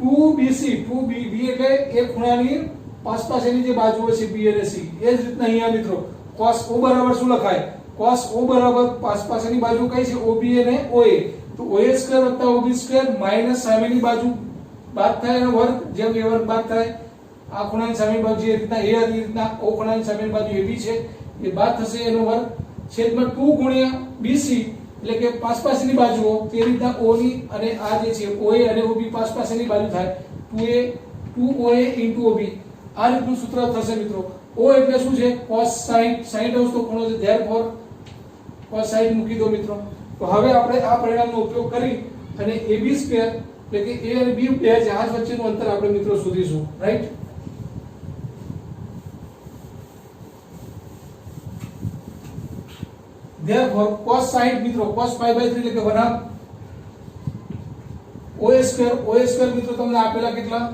2BC. 2B એટલે એ ખૂણાની પાસપાસની જે બાજુઓ છે B અને C. એ જ રીતના અહીંયા મિત્રો cos O બરાબર શું લખાય? cos O બરાબર પાસપાસની બાજુ કઈ છે? OB અને OA. તો OA² + OB² માઈનસ સામેની બાજુ બાદ થાય એનો વર્ગ, જેમ એ વર્ગ બાદ થાય, આ ખૂણાની સામેની બાજુ જે રીતના A હતી એ રીતના O ખૂણાની સામેની બાજુ AB છે એ બાદ થશે એનો વર્ગ છેદમાં 2 ગુણ્યા BC, એટલે કે પાસપાસની બાજુઓ તે રીતના O ની અને આ જે છે OA અને OB પાસપાસની બાજુ થાય 2OA * OB. આ રીતનું સૂત્ર થશે મિત્રો. O એટલે શું છે? cos 60 અંશનો ખૂણો છે, ધેરફોર cos 60 મૂકી દો મિત્રો. તો હવે આપણે આ પરિણામનો ઉપયોગ કરી અને AB² એટલે કે A અને B બે જહાજ વચ્ચેનું અંતર આપણે મિત્રો શોધીશું, રાઈટ. therefore cos 60 મિત્રો cos π/3 એટલે કે 1/2 OA² મિત્રો તમને આપેલા કેટલા?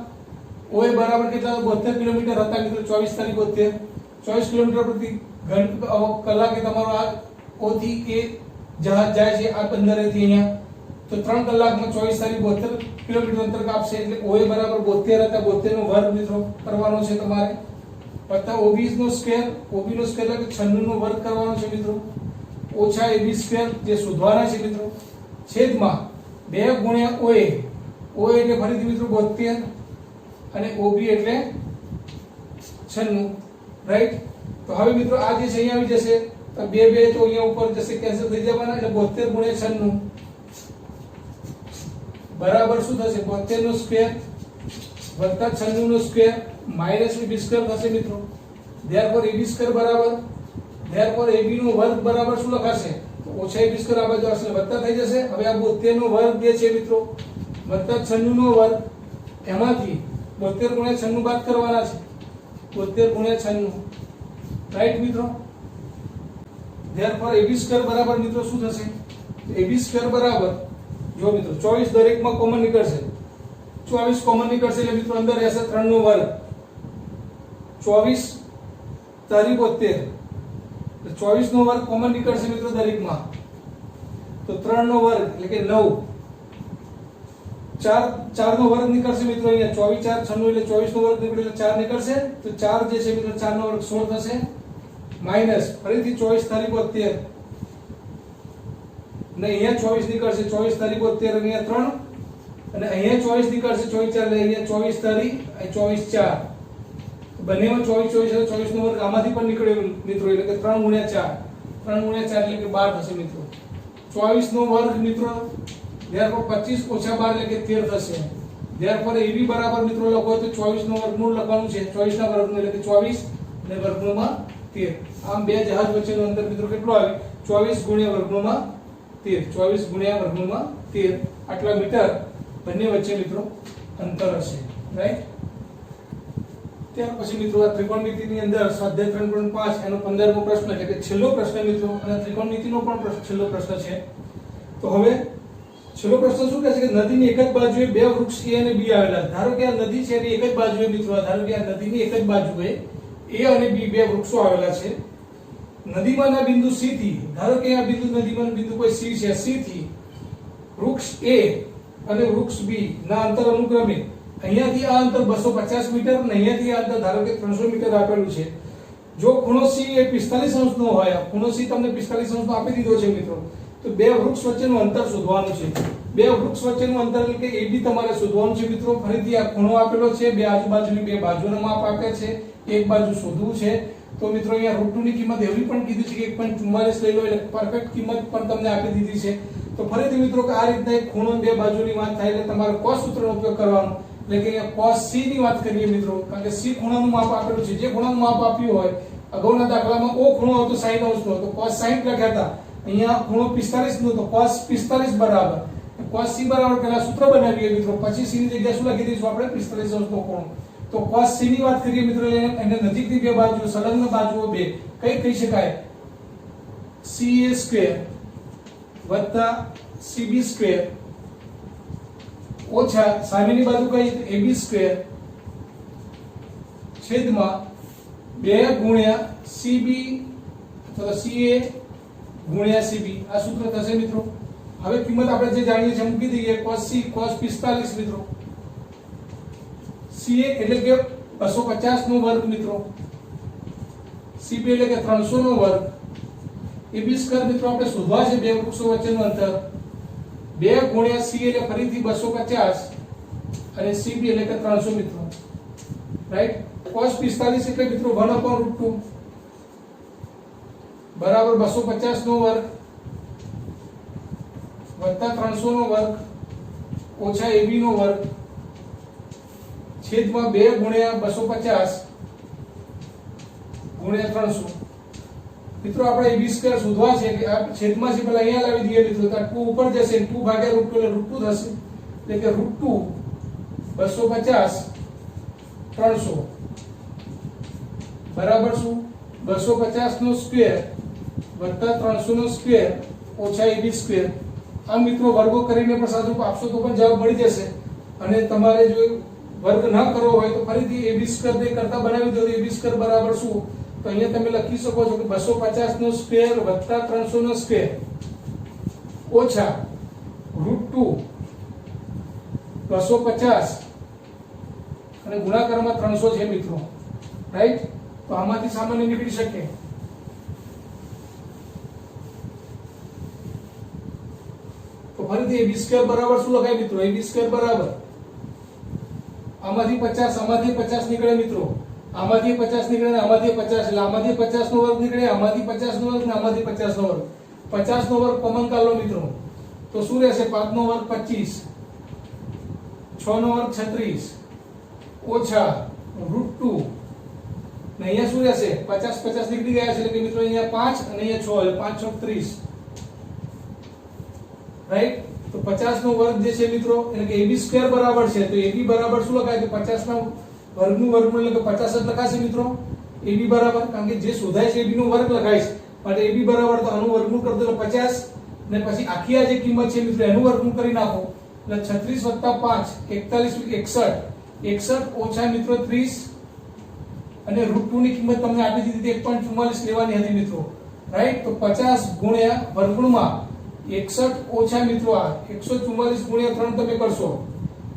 OA બરાબર કેટલા? 72 કિલોમીટર હતા મિત્રો, 24 કિલોમીટર પ્રતિ કલાકે તમારો આ O થી A જહાજ જાય છે આ બંદરેથી અહીંયા. તો 3 કલાકમાં 24 કિલોમીટર અંતર કાપશે, એટલે OA બરાબર 72 હતા, 72 નો વર્ગ મિત્રો કરવાનો છે તમારે, વત્તા OB નો સ્ક્વેર, OB નો સ્ક્વેર એટલે 96 નો વર્ગ કરવાનો છે મિત્રો, ઓછા AB² જે શોધવાના છે મિત્રો, છેદમાં 2 ગુણ્યા OA ઓ એટલે ફરીથી મિત્રો 72 અને OB એટલે 96, રાઈટ. તો હવે મિત્રો આ જે છે અહીંયા આવી જશે, તો 2 2 તો અહીંયા ઉપર જશે, કેન્સલ થઈ જવાના, એટલે 72 ગુણ્યા 96 બરાબર શું થશે? 72 નો સ્ક્વેર વત્તા 96 નો સ્ક્વેર માઈનસ AB સ્ક્વેર થશે મિત્રો. ધેરફોર AB સ્ક્વેર બરાબર, ધેરફોર AB નો વર્ગ બરાબર શું લખાશે? તો ઓછા AB સ્ક્વેર આ બાજુ આવશે, વત્તા થઈ જશે. હવે આ 72 નો વર્ગ જે છે મિત્રો વત્તા 96 નો વર્ગ, એમાંથી 72 ગુણ્યા 96 બાદ કરવાના છે. 72 ગુણ્યા 96, રાઈટ મિત્રો. ધેરફોર AB સ્ક્વેર બરાબર મિત્રો શું થશે? AB સ્ક્વેર બરાબર, જો મિત્રો 24 દરેકમાં કોમન નીકળશે, 24 કોમન નીકળશે એટલે મિત્રો અંદર રહેશે 3 નો વર્ગ. 24 તારી 72, 24 નો વર્ગ કોમન નીકળશે મિત્રો દરેકમાં, તો 3 નો વર્ગ એટલે કે 9. 4 નો વર્ગ નીકળશે મિત્રો અહીંયા, 24 4 96 એટલે 24 નો વર્ગ નીકળે એટલે 4 નીકળશે, તો 4 જે છે મિત્રો 4 નો વર્ગ 16 થશે, માઈનસ ફરીથી 24 તારી 72 ને અહીંયા 24 નીકળશે, 24 તારી 72 અહીંયા 3 અને અહીંયા 24 નીકળશે, 24 4 એટલે અહીંયા 24 તારી 24 4, બંનેમાં 24 24 એટલે 24 નો વર્ગ આમાંથી પણ નીકળ્યો મિત્રો, એટલે કે 3 ગુણ્યા 4, 3 ગુણ્યા 4 એટલે કે 12 થશે મિત્રો. 24 નો વર્ગ મિત્રો, ધેરફોર 25 ઓછા 12 એટલે કે 13 થશે. ધેરફોર AB બરાબર મિત્રો લખો તો 24 નો વર્ગમૂળ લખવાનું છે, 24 ના વર્ગમૂળ એટલે કે 24 અને વર્ગમૂળમાં 13. આમ બે જહાજ વચ્ચેનું અંતર મિત્રો કેટલું આવે? 24 ગુણ્યા વર્ગમૂળમાં 13, 24 ગુણ્યા વર્ગમૂળમાં 13 આટલા મીટર બંને વચ્ચે મિત્રો અંતર હશે, રાઈટ. ત્યાર પછી મિત્રો આ ત્રિકોણમિતિની અંદર સ્વાધ્યાય 3.5 એનો 15મો પ્રશ્ન એટલે કે છેલ્લો પ્રશ્ન મિત્રો, અને ત્રિકોણમિતિનો પણ છેલ્લો પ્રશ્ન છે. તો હવે છેલ્લો પ્રશ્ન શું કહે છે કે નદીની એક જ બાજુએ બે વૃક્ષ A અને B આવેલા. ધારો કે આ નદી છે એની એક જ બાજુએ મિત્રો, ધારો કે આ નદીની એક જ બાજુએ A અને B બે વૃક્ષો આવેલા છે. નદીમાંના બિંદુ C થી, ધારો કે આ બિંદુ નદીમાંનું બિંદુ કોઈ C છે, C થી વૃક્ષ A અને વૃક્ષ B ના અંતર અનુક્રમે અહીંયાથી આ અંતર 250 મીટર અને અહીંયાથી આ અંતર ધારો કે 300 મીટર આપેલું છે. જો ખૂણો C એ 45 અંશનો હોય, ખૂણો C તમને 45 અંશનો આપી દીધો છે મિત્રો, તો બે વૃક્ષ વચ્ચેનું અંતર શોધવાનું છે. બે વૃક્ષ વચ્ચેનું અંતર એટલે કે AB તમારે શોધવાનું છે મિત્રો. ફરીથી આ ખૂણો આપેલો છે, બે આજુબાજુની બે બાજુના માપ આપ્યા છે, એક બાજુ શોધવું છે. તો મિત્રો અહીંયા √2 ની કિંમત એવી પણ કીધી છે કે 1.44 લઈ લો, એટલે પરફેક્ટ કિંમત પણ તમને આપી દીધી છે. તો ફરીથી મિત્રો કે આ રીતના એક ખૂણો બે બાજુની વાત થાય એટલે તમારે cos સૂત્રનો ઉપયોગ કરવાનો, એટલે કે અહીંયા cos C ની વાત કરીએ મિત્રો, કારણ કે C ખૂણાનું માપ આપેલું છે. જે ખૂણાનું માપ આપ્યું હોય, અગાઉના દાખલામાં O ખૂણો હતો 60 અંશનો, તો cos 60 લખ્યા હતા. અહીંયા ખૂણો 45 નો, તો cos 45 બરાબર cos C બરાબર પહેલા સૂત્ર બનાવીએ મિત્રો, પછી C ની જગ્યાએ શું લખી દઈશું આપણે? 45 અંશનો ખૂણો. તો cos C ની વાત કરીએ મિત્રો, એને નજીકની બે બાજુ, સંલગ્ન બાજુઓ બે કઈ કહી શકાય? CA સ્ક્વેર વત્તા CB સ્ક્વેર ઓછા સામેની બાજુ કઈ? AB સ્ક્વેર છેદમાં 2 ગુણ્યા CB અથવા CA ગુણ્યા CB. આ સૂત્ર થશે મિત્રો. હવે કિંમત આપણે જે જાણીએ છીએ મૂકી દઈએ. cos C cos 45 મિત્રો, CA એટલે કે 250 નો વર્ગ મિત્રો, CB એટલે કે 300 નો વર્ગ, AB સ્ક્વેર મિત્રો આપણે શોધવા છે બે વૃક્ષો વચ્ચેનું અંતર. 2 ગુણ્યા C એટલે ફરીથી 250 અને CB એટલે કે 300 મિત્રો, રાઈટ. cos 45 એટલે મિત્રો 1/√2 બરાબર 250 નો વર્ગ વત્તા 300 નો વર્ગ ઓછા AB નો વર્ગ છેદમાં 2 ગુણ્યા 250 ગુણ્યા 300. મિત્રો આપણે AB સ્ક્વેર શોધવા છે કે આ છેદમાં છે, પેલા અહીંયા લાવી દઈએ મિત્રો, તો 2 ઉપર જશે, 2 ભાગ્યા √2 એટલે √2 થશે, એટલે કે √2 250 300 બરાબર શું? 250 નો સ્ક્વેર વત્તા 300 નો સ્ક્વેર ઓછા AB સ્ક્વેર. આ મિત્રો વર્ગો કરીને પણ સાદુરૂપ આપશો તો પણ જવાબ મળી જશે. અને તમારે જો વર્ગ ન કરવો હોય તો ફરીથી AB સ્ક્વેર ને કરતા બનાવી દો. AB સ્ક્વેર બરાબર શું? તો અહીંયા તમે લખી શકો છો કે 250 નો સ્ક્વેર વત્તા 300 નો સ્ક્વેર ઓછા √2 250 અને ગુણાકારમાં 300 છે મિત્રો, રાઈટ. તો આમાંથી સામાન્ય નીકળી શકે. તો ફરીથી AB સ્ક્વેર બરાબર શું લખાય મિત્રો? AB સ્ક્વેર બરાબર આમાંથી 50 આમાંથી 50 નીકળે મિત્રો, આમાંથી 50 નીકળે ને આમાંથી 50, એટલે આમાંથી 50 નો વર્ગ નીકળે, આમાંથી 50 નો વર્ગ ને આમાંથી 50 નો વર્ગ. 50 નો વર્ગ કોમન કાઢ લો મિત્રો, તો શું રહેશે? 5 નો વર્ગ 25, 6 નો વર્ગ 36 ઓછા √2 ને અહીંયા શું રહેશે? 50 50 નીકળી ગયા છે એટલે કે મિત્રો અહીંયા 5 અને અહીંયા 6 એટલે 5 6 30, રાઈટ. તો 50 નો વર્ગ જે છે મિત્રો એટલે કે ab² બરાબર છે, તો ab બરાબર શું લખાય? તો 50 ના વર્ગનું વર્ગમૂળ એટલે કે 50 જ લખાશે મિત્રો ab બરાબર, કારણ કે જે શોધાય છે ab નો વર્ગ લખાય છે, માટે ab બરાબર તો આનું વર્ગમૂળ કરી દો 50 ને પછી આખી આ જે કિંમત છે મિત્રો એનું વર્ગમૂળ કરી નાખો એટલે 36 + 5 41 61 ઓછા મિત્રો 30 અને √2 ની કિંમત તમને આપી દીધી 1.44 લેવાની હતી મિત્રો, રાઈટ. તો 50 ગુણ્યા વર્ગમૂળમાં 61 ઓછા મિત્રો આ 144 ગુણ્યા 3 તમે કરશો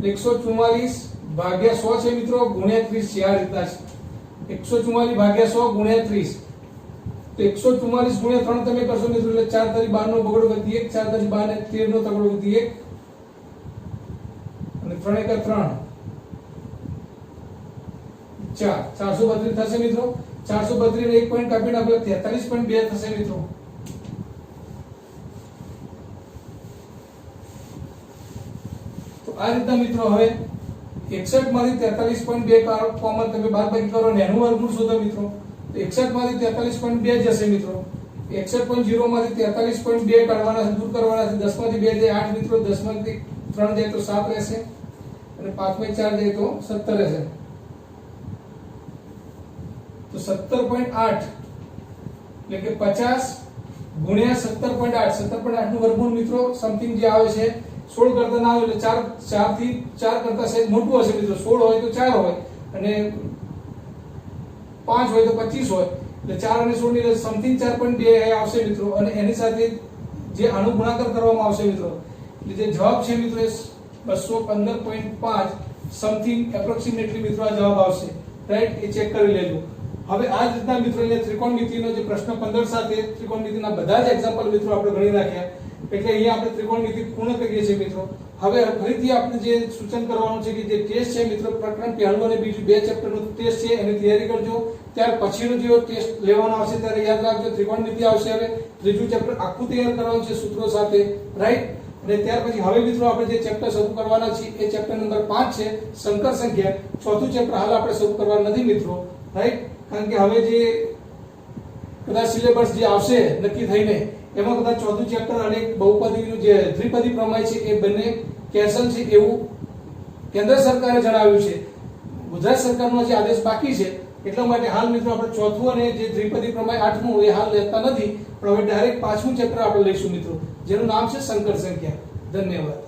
144 ભાગ્યા 100 છે મિત્રો ગુણ્યા 30 છે, આ રીતના છે 144 ભાગ્યા 100 ગુણ્યા 30, તો 144 ગુણ્યા 3 તમે કરશો મિત્રો એટલે 4 તારી 12 નો બગડો વધી 1, 4 તારી 12 ને 13 નો તગડો વધી 1 અને 3 એકા 3 432 થશે મિત્રો. 432 ને 1 પોઈન્ટ કાપી નાખો 43.2 થશે મિત્રો. તો આ રીતના મિત્રો હવે 61 માંથી 43.2 કોમન તમે બાદબાકી કરો ને એનું વર્ગમૂળ શોધો મિત્રો, તો 61 માંથી 43.2 જશે મિત્રો. 61.0 માંથી 43.2 કાઢવાના છે, દૂર કરવાના છે. 10 માંથી 2 જાય 8 મિત્રો, 10 માંથી 3 જાય તો 7 રહેશે અને 5 માંથી 4 જાય તો 17 રહેશે. તો 17.8 એટલે કે 50 ગુણ્યા 17.8, 17.8 નું વર્ગમૂળ મિત્રો સમથિંગ જે આવે છે 16 કરતા ના આવે એટલે 4 થી 4 કરતા સહેજ મોટું હશે મિત્રો. 16 હોય તો 4 હોય અને 5 હોય તો 25 હોય એટલે 4 અને 16 ની સમથિંગ 4.2 આવશે મિત્રો. અને એની સાથે જે આનો ગુણાકાર કરવામાં આવશે મિત્રો એટલે જે જવાબ છે મિત્રો એ 215.5 સમથિંગ એપ્રોક્સિમેટલી મિત્રો આ જવાબ આવશે, રાઈટ. એ ચેક કરી લેજો. હવે આ જ રીતના મિત્રો અહીંયા ત્રિકોણમિતિનો જે પ્રશ્ન 15 સાથે ત્રિકોણમિતિના બધા જ એક્ઝામ્પલ મિત્રો આપણે ગણી નાખ્યા, એટલે અહીંયા આપણે ત્રિકોણમિતિ પૂર્ણ કરીએ છીએ મિત્રો. હવે ફરીથી આપણે જે સૂચન કરવાનું છે કે જે ટેસ્ટ છે મિત્રો પ્રકરણ પહેલું અને બીજું 2 ચેપ્ટરનો ટેસ્ટ છે એની તૈયારી કરજો. ત્યાર પછીનો જે ટેસ્ટ લેવાનો આવશે ત્યારે યાદ રાખજો ત્રિકોણમિતિ આવશે. હવે ત્રીજું ચેપ્ટર આખું તૈયાર કરવાનું છે સૂત્રો સાથે, રાઈટ. અને ત્યાર પછી હવે મિત્રો આપણે જે ચેપ્ટર શરૂ કરવાના છે એ ચેપ્ટર નંબર 5 છે સંકર સંખ્યા. ચોથું ચેપ્ટર હાલ આપણે શરૂ કરવાનું નથી મિત્રો, રાઈટ. કારણ કે હવે જે કદાચ સિલેબસ જે આવશે નક્કી થઈને એમાં કદાચ ચોથું ચેપ્ટર અને બહુપદીનું જે દ્વિપદી પ્રમેય છે એ બંને કેન્સલ છે એવું કેન્દ્ર સરકારે જણાવ્યું છે. ગુજરાત સરકારનો જે આદેશ બાકી છે એટલા માટે હાલ મિત્રો આપણે ચોથું અને જે દ્વિપદી પ્રમેય 8મું એ હાલ લેતા નથી, પણ હવે ડાયરેક્ટ 5મું ચેપ્ટર આપણે લઈશું મિત્રો, જેનું નામ છે સંકર સંખ્યા. ધન્યવાદ.